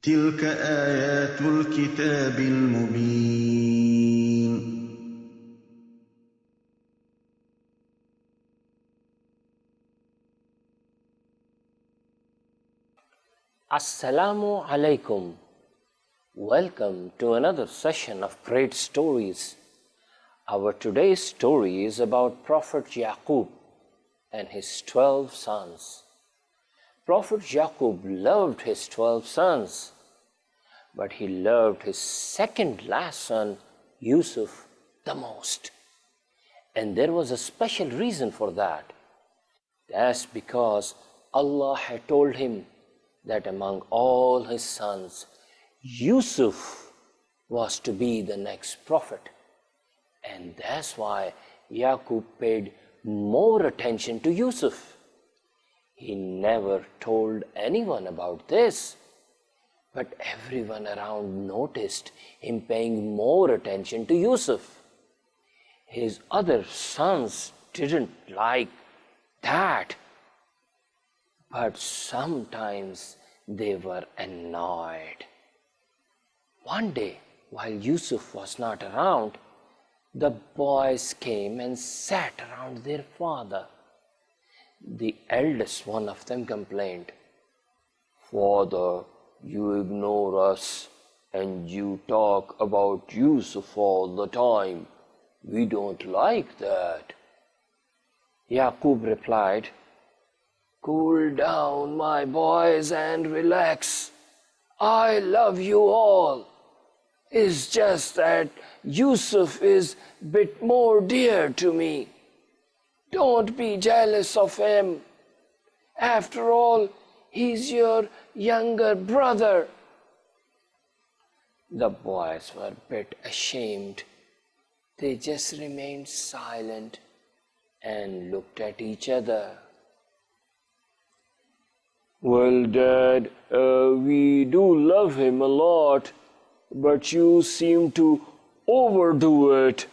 تلك آيات الكتاب المبين Assalamu alaikum. Welcome to another session of great stories. Our today's story is about Prophet Yaqoob and his 12 sons. Prophet Yaqoob loved his 12 sons, but he loved his second last son, Yusuf, the most. And there was a special reason for that. That's because Allah had told him that among all his sons, Yusuf was to be the next prophet. And that's why Yaqoob paid more attention to Yusuf. He never told anyone about this, but everyone around noticed him paying more attention to Yusuf. His other sons didn't like that, but sometimes they were annoyed. One day, while Yusuf was not around, the boys came and sat around their father. The eldest one of them complained, "Father, you ignore us and you talk about Yusuf all the time. We don't like that." Yaqoob replied, "Cool down, my boys, and relax. I love you all. It's just that Yusuf is a bit more dear to me. Don't be jealous of him. After all, he's your younger brother." The boys were a bit ashamed. They just remained silent and looked at each other. "Well, Dad, we do love him a lot, but you seem to overdo it."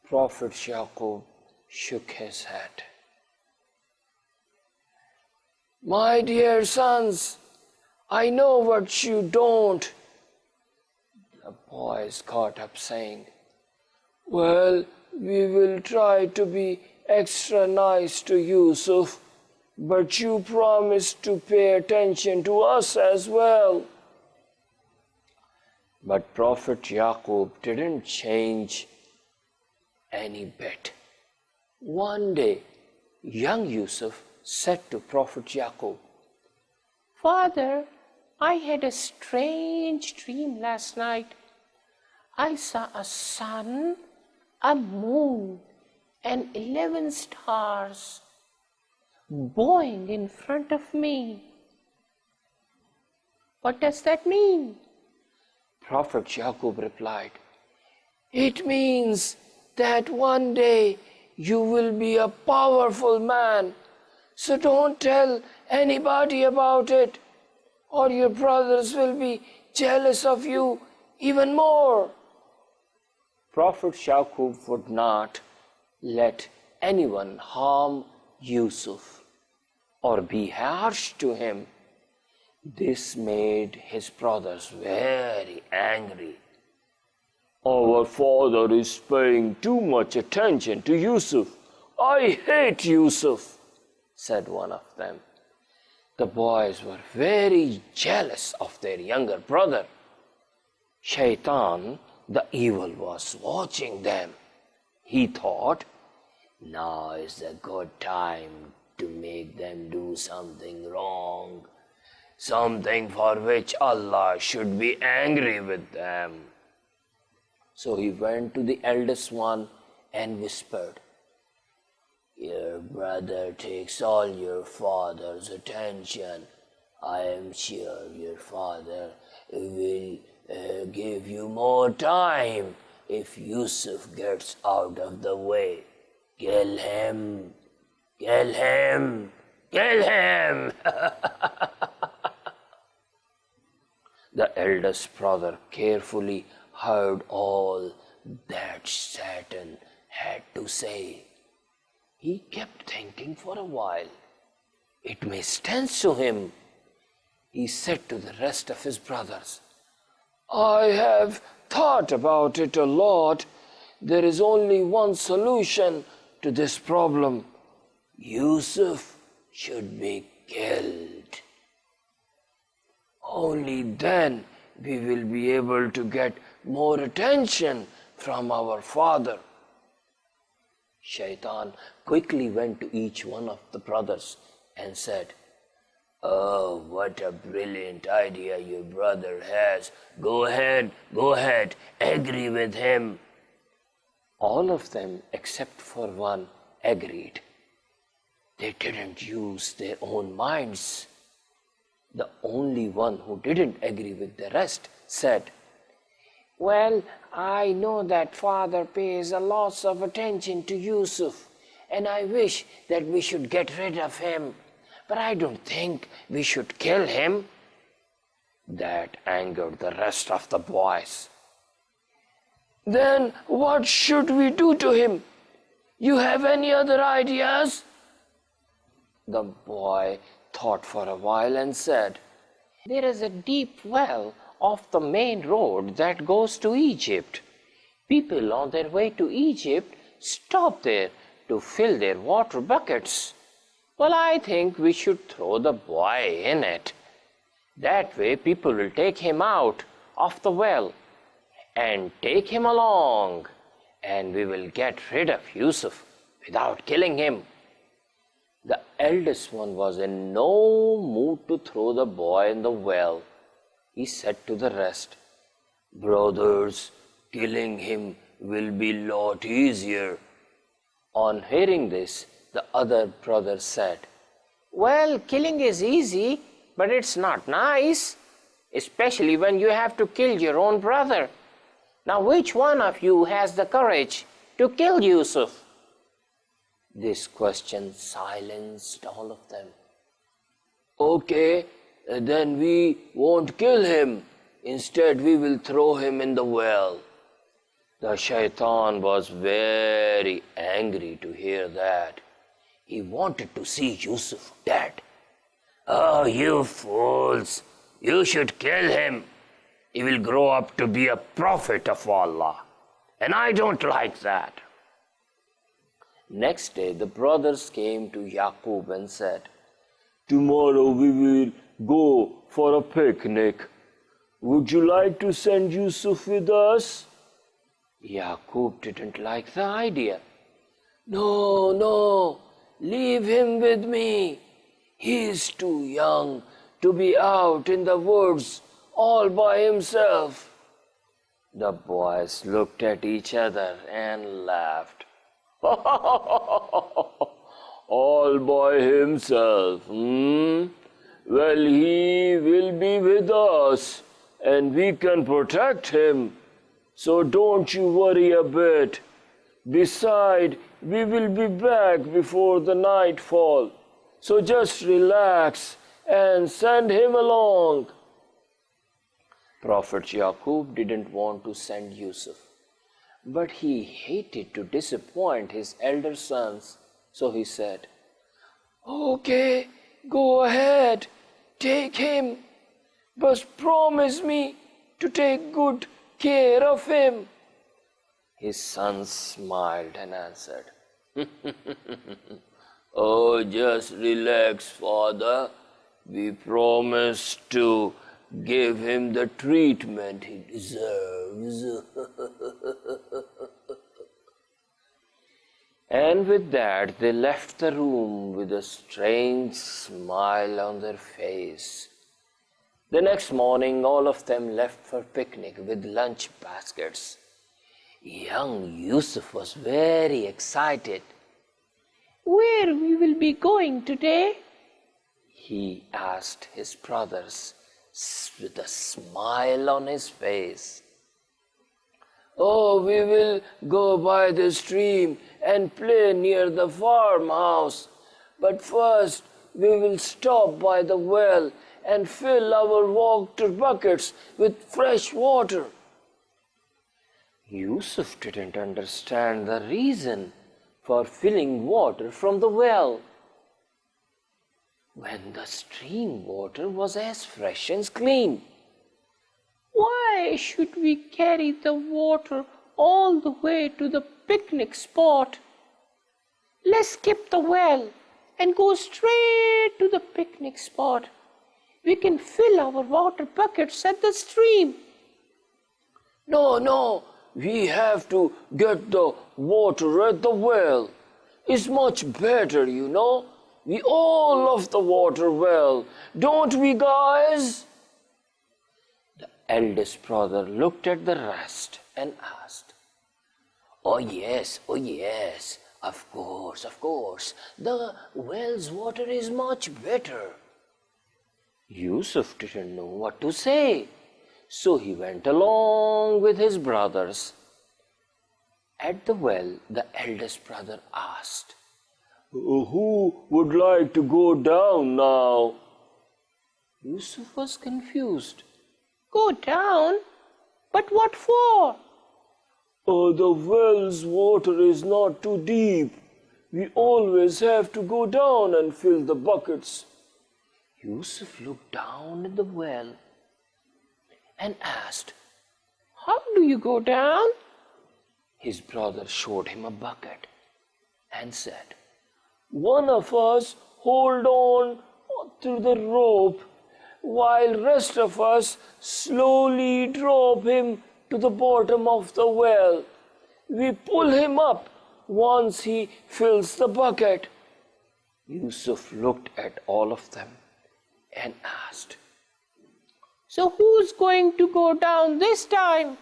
Prophet Yaqoob shook his head. "My dear sons, I know what you don't." The boys got up saying, "Well, we will try to be extra nice to Yusuf, but you promise to pay attention to us as well." But Prophet Yaqoob didn't change any bit. One day, young Yusuf said to Prophet Yaqoob, "Father, I had a strange dream last night. I saw a sun, a moon, and 11 stars bowing in front of me. What does that mean?" Prophet Yaqoob replied, "It means that one day you will be a powerful man, so don't tell anybody about it, or your brothers will be jealous of you even more." Prophet Yaqoob would not let anyone harm Yusuf or be harsh to him. This made his brothers very angry. "Our father is paying too much attention to Yusuf. I hate Yusuf," said one of them. The boys were very jealous of their younger brother. Shaitan, the evil, was watching them. He thought, now is a good time to make them do something wrong, something for which Allah should be angry with them. So he went to the eldest one and whispered, "Your brother takes all your father's attention. I am sure your father will give you more time if Yusuf gets out of the way. Kill him, kill him, kill him." The eldest brother carefully heard all that Satan had to say. He kept thinking for a while. It made sense to him. he said to the rest of his brothers, "I have thought about it a lot. There is only one solution to this problem. Yusuf should be killed. Only then we will be able to get more attention from our father." Shaitan quickly went to each one of the brothers and said, "Oh, what a brilliant idea your brother has. Go ahead, agree with him." All of them, except for one, agreed. They didn't use their own minds. The only one who didn't agree with the rest said, "Well, I know that father pays a lot of attention to Yusuf, and I wish that we should get rid of him. But I don't think we should kill him." That angered the rest of the boys. "Then what should we do to him? You have any other ideas?" The boy thought for a while and said, "There is a deep well off the main road that goes to Egypt. People on their way to Egypt stop there to fill their water buckets. Well, I think we should throw the boy in it. That way people will take him out of the well and take him along, and we will get rid of Yusuf without killing him." The eldest one was in no mood to throw the boy in the well. He said to the rest, "Brothers, killing him will be a lot easier." On hearing this, the other brother said, "Well, killing is easy, but it's not nice, especially when you have to kill your own brother. Now, which one of you has the courage to kill Yusuf?" This question silenced all of them. "Okay, then we won't kill him. Instead, we will throw him in the well." The shaitan was very angry to hear that. He wanted to see Yusuf dead. "Oh, you fools! You should kill him. He will grow up to be a prophet of Allah, and I don't like that." Next day, the brothers came to Yaqoob and said, "Tomorrow we will go for a picnic. Would you like to send Yusuf with us?" Yaqoob didn't like the idea. No, leave him with me. He is too young to be out in the woods all by himself." The boys looked at each other and laughed. "All by himself, Well, he will be with us, and we can protect him. So don't you worry a bit. Besides, we will be back before the nightfall. So just relax and send him along." Prophet Yaqoob didn't want to send Yusuf, but he hated to disappoint his elder sons. So he said, "Okay, go ahead, take him, but promise me to take good care of him." His sons smiled and answered, "Oh, just relax, father. We promise to give him the treatment he deserves." And with that, they left the room with a strange smile on their face. The next morning, all of them left for picnic with lunch baskets. Young Yusuf was very excited. "Where we will be going today?" he asked his brothers with a smile on his face. "Oh, we will go by the stream and play near the farmhouse. But first, we will stop by the well and fill our water buckets with fresh water." Yusuf didn't understand the reason for filling water from the well. when the stream water was as fresh and clean. Why should we carry the water all the way to the picnic spot? Let's skip the well and go straight to the picnic spot. We can fill our water buckets at the stream. No, we have to get the water at the well. It's much better, you know. We all love the water well, don't we, guys? The eldest brother looked at the rest and asked, Oh yes, of course. The well's water is much better. Yusuf didn't know what to say, so he went along with his brothers. At the well, the eldest brother asked, Who would like to go down now? Yusuf was confused. Go down? But what for? The well's water is not too deep. We always have to go down and fill the buckets. Yusuf looked down at the well and asked, How do you go down? His brother showed him a bucket and said, One of us hold on to the rope while rest of us slowly drop him to the bottom of the well. We pull him up once he fills the bucket. Yusuf looked at all of them and asked, So who's going to go down this time?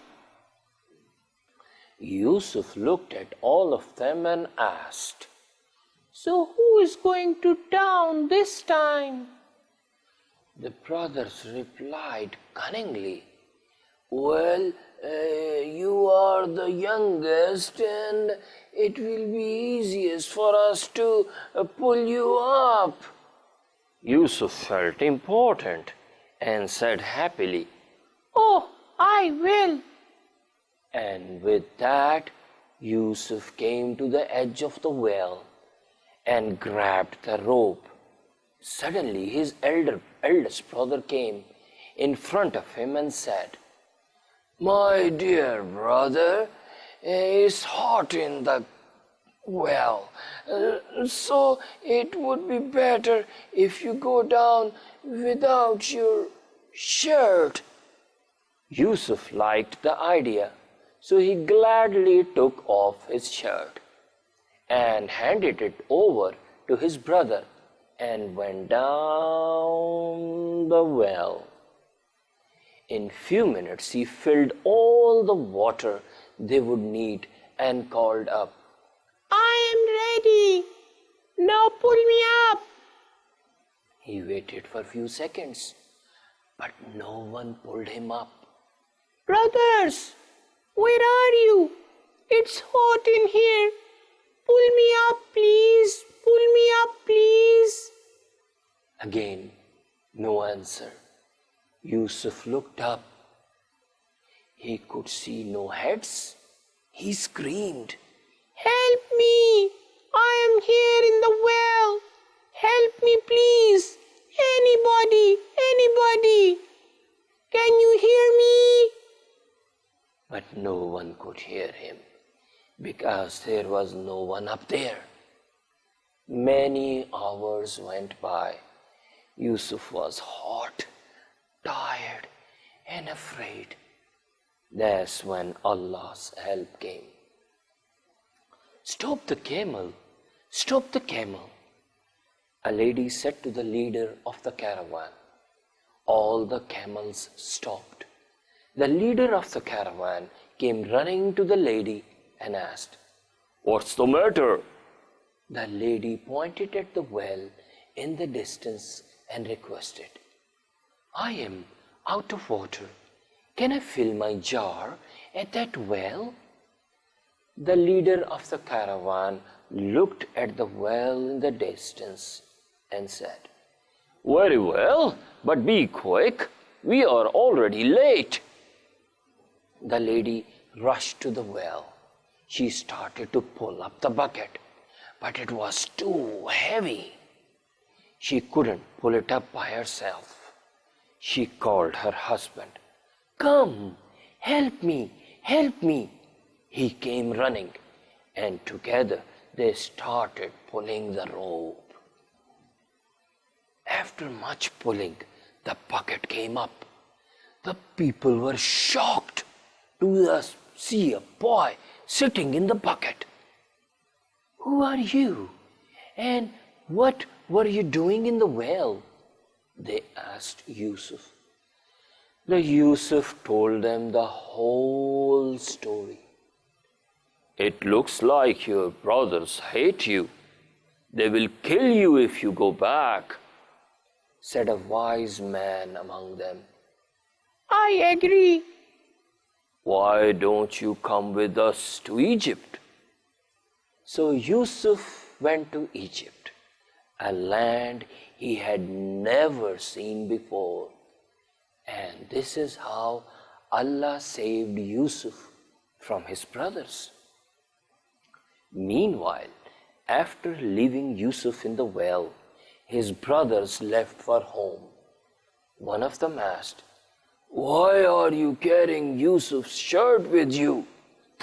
Yusuf looked at all of them and asked, So who is going to down this time? The brothers replied cunningly, Well, you are the youngest and it will be easiest for us to pull you up. Yusuf felt important and said happily, Oh, I will. And with that, Yusuf came to the edge of the well and grabbed the rope. Suddenly, his eldest brother came in front of him and said, My dear brother, it's hot in the well, so it would be better if you go down without your shirt. Yusuf liked the idea, so he gladly took off his shirt and handed it over to his brother and went down the well. In few minutes he filled all the water they would need and called up, I am ready. Now pull me up. He waited for a few seconds, but no one pulled him up. Brothers, where are you? It's hot in here. Pull me up, please. Pull me up, please. Again, no answer. Yusuf looked up. He could see no heads. He screamed, Help me! I am here in the well. Help me, please. Anybody. Can you hear me? But no one could hear him because there was no one up there. Many hours went by. Yusuf was hot, tired, and afraid. That's when Allah's help came. Stop the camel! Stop the camel! A lady said to the leader of the caravan. All the camels stopped. The leader of the caravan came running to the lady and asked, What's the matter? The lady pointed at the well in the distance and requested, I am out of water. Can I fill my jar at that well? The leader of the caravan looked at the well in the distance and said, Very well, but be quick. We are already late. The lady rushed to the well. She started to pull up the bucket, but it was too heavy. She couldn't pull it up by herself. She called her husband. "Come, help me, help me." He came running, and together they started pulling the rope. After much pulling, the bucket came up. The people were shocked to see a boy sitting in the bucket. "Who are you? And what were you doing in the well?" they asked Yusuf. The Yusuf told them the whole story. "It looks like your brothers hate you. They will kill you if you go back," said a wise man among them. "I agree." "Why don't you come with us to Egypt?" So Yusuf went to Egypt, a land he had never seen before. And this is how Allah saved Yusuf from his brothers. Meanwhile, after leaving Yusuf in the well, his brothers left for home. One of them asked, "Why are you carrying Yusuf's shirt with you?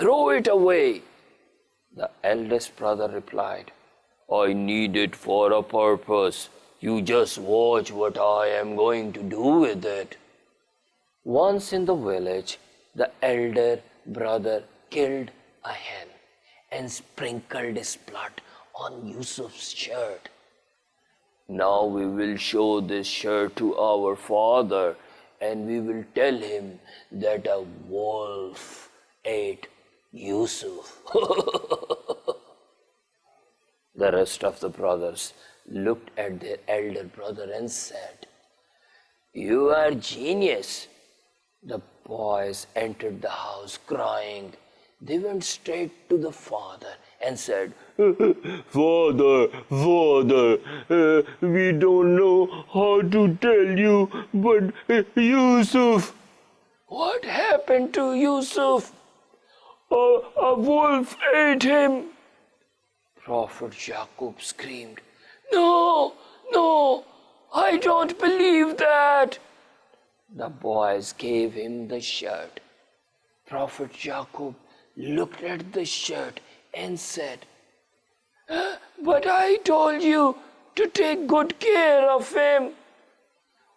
Throw it away." The eldest brother replied, "I need it for a purpose. You just watch what I am going to do with it." Once in the village, the elder brother killed a hen and sprinkled his blood on Yusuf's shirt. "Now we will show this shirt to our father, and we will tell him that a wolf ate Yusuf." The rest of the brothers looked at their elder brother and said, "You are genius." The boys entered the house crying. They went straight to the father and said, "Father, we don't know how to tell you, but Yusuf." "What happened to Yusuf?" A wolf ate him." Prophet Yaqoob screamed, "No, no, I don't believe that." The boys gave him the shirt. Prophet Yaqoob looked at the shirt and said, "But I told you to take good care of him."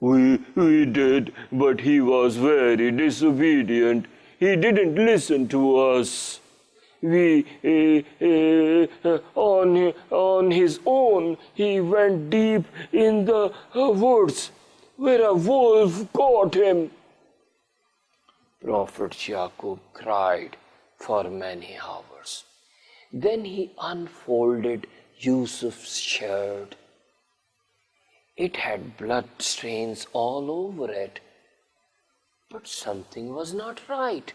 We did, but he was very disobedient. He didn't listen to us. On his own, he went deep in the woods where a wolf caught him. Prophet Yaqoob cried for many hours. Then he unfolded Yusuf's shirt. It had blood stains all over it. But something was not right.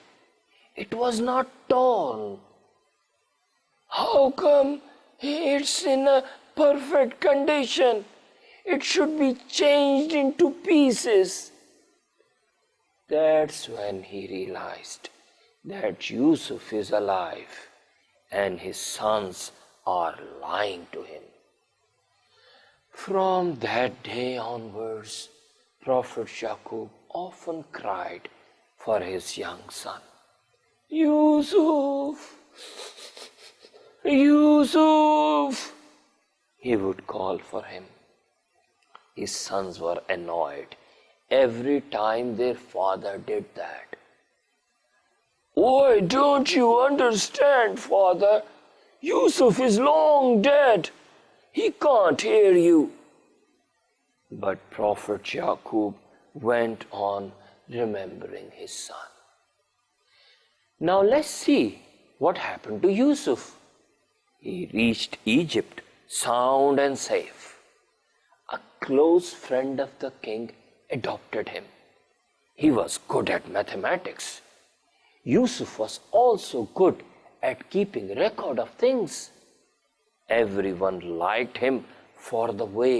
It was not torn. "How come it's in a perfect condition? It should be changed into pieces." That's when he realized that Yusuf is alive and his sons are lying to him. From that day onwards, Prophet Yaqoob often cried for his young son. "Yusuf, Yusuf," he would call for him. His sons were annoyed every time their father did that. "Why don't you understand, father? Yusuf is long dead. He can't hear you." But Prophet Yaqoob went on remembering his son. Now let's see what happened to Yusuf. He reached Egypt sound and safe. A close friend of the king adopted him. He was good at mathematics. Yusuf was also good at keeping record of things. Everyone liked him for the way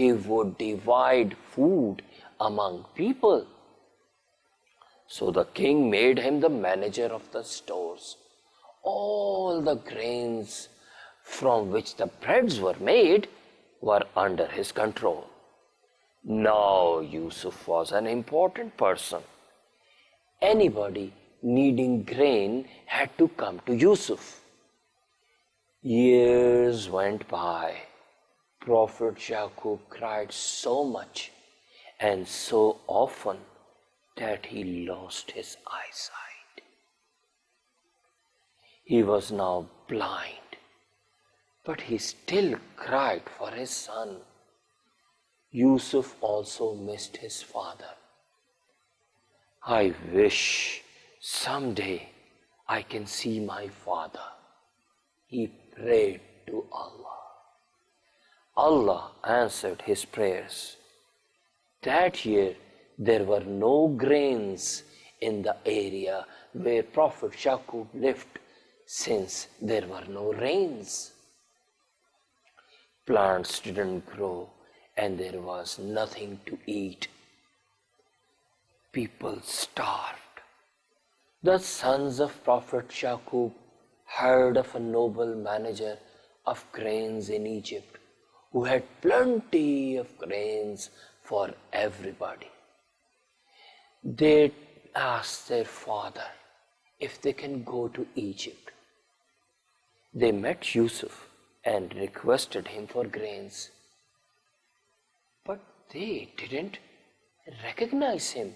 he would divide food among people. So the king made him the manager of the stores. All the grains from which the breads were made, were under his control. Now Yusuf was an important person. Anybody needing grain had to come to Yusuf. Years went by. Prophet Yaqoob cried so much and so often that he lost his eyesight. He was now blind, but he still cried for his son. Yusuf also missed his father. I wish someday I can see my father. He prayed to Allah. Allah answered his prayers. That year there were no grains in the area where Prophet Yaqoob lived, since there were no rains. Plants didn't grow and there was nothing to eat. People starved. The sons of Prophet Yaqoob heard of a noble manager of grains in Egypt who had plenty of grains for everybody. They asked their father if they can go to Egypt. They met Yusuf and requested him for grains. But they didn't recognize him.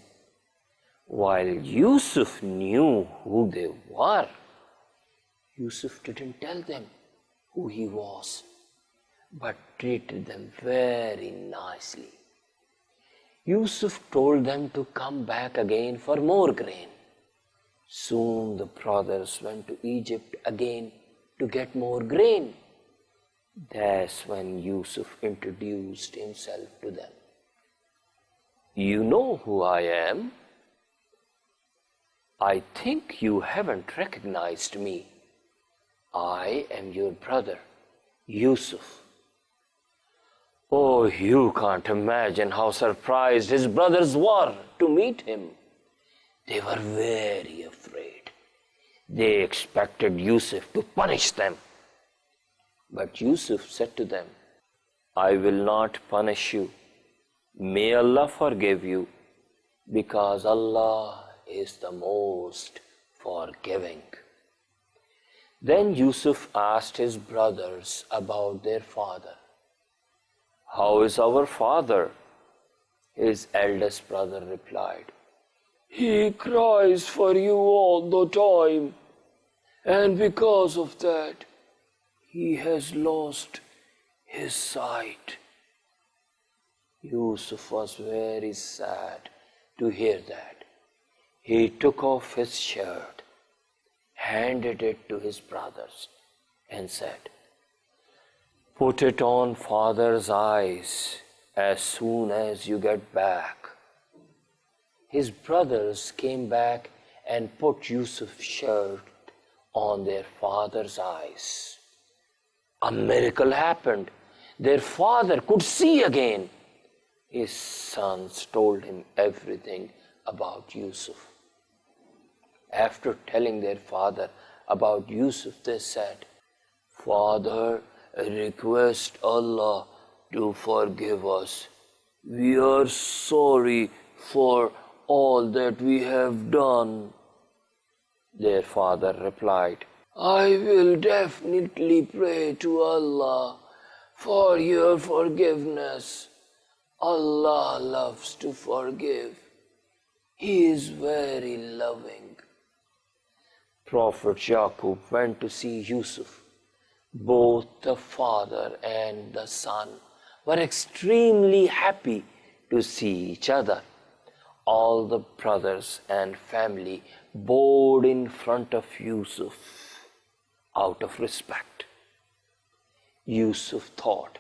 While Yusuf knew who they were, Yusuf didn't tell them who he was, but treated them very nicely. Yusuf told them to come back again for more grain. Soon the brothers went to Egypt again to get more grain. That's when Yusuf introduced himself to them. You know who I am? I think you haven't recognized me. I am your brother, Yusuf. Oh, you can't imagine how surprised his brothers were to meet him. They were very afraid. They expected Yusuf to punish them. But Yusuf said to them, I will not punish you. May Allah forgive you, because Allah is the most forgiving. Then Yusuf asked his brothers about their father. How is our father? His eldest brother replied, He cries for you all the time, and because of that, he has lost his sight. Yusuf was very sad to hear that. He took off his shirt, handed it to his brothers, and said, Put it on father's eyes as soon as you get back. His brothers came back and put Yusuf's shirt on their father's eyes. A miracle happened. Their father could see again. His sons told him everything about Yusuf. After telling their father about Yusuf, they said, Father, request Allah to forgive us. We are sorry for all that we have done. Their father replied, I will definitely pray to Allah for your forgiveness. Allah loves to forgive. He is very loving. Prophet Yaqoob went to see Yusuf. Both the father and the son were extremely happy to see each other. All the brothers and family bowed in front of Yusuf out of respect. Yusuf thought,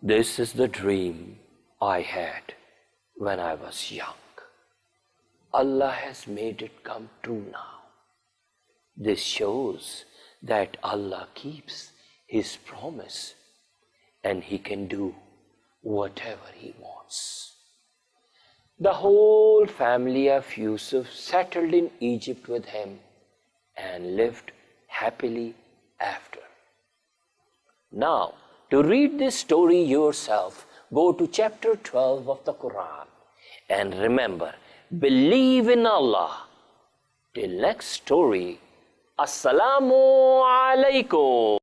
This is the dream I had when I was young. Allah has made it come true now. This shows that Allah keeps His promise and He can do whatever He wants. The whole family of Yusuf settled in Egypt with him and lived happily after. Now, To read this story yourself, go to chapter 12 of the Quran. And remember, believe in Allah. Till next story, Assalamu alaikum.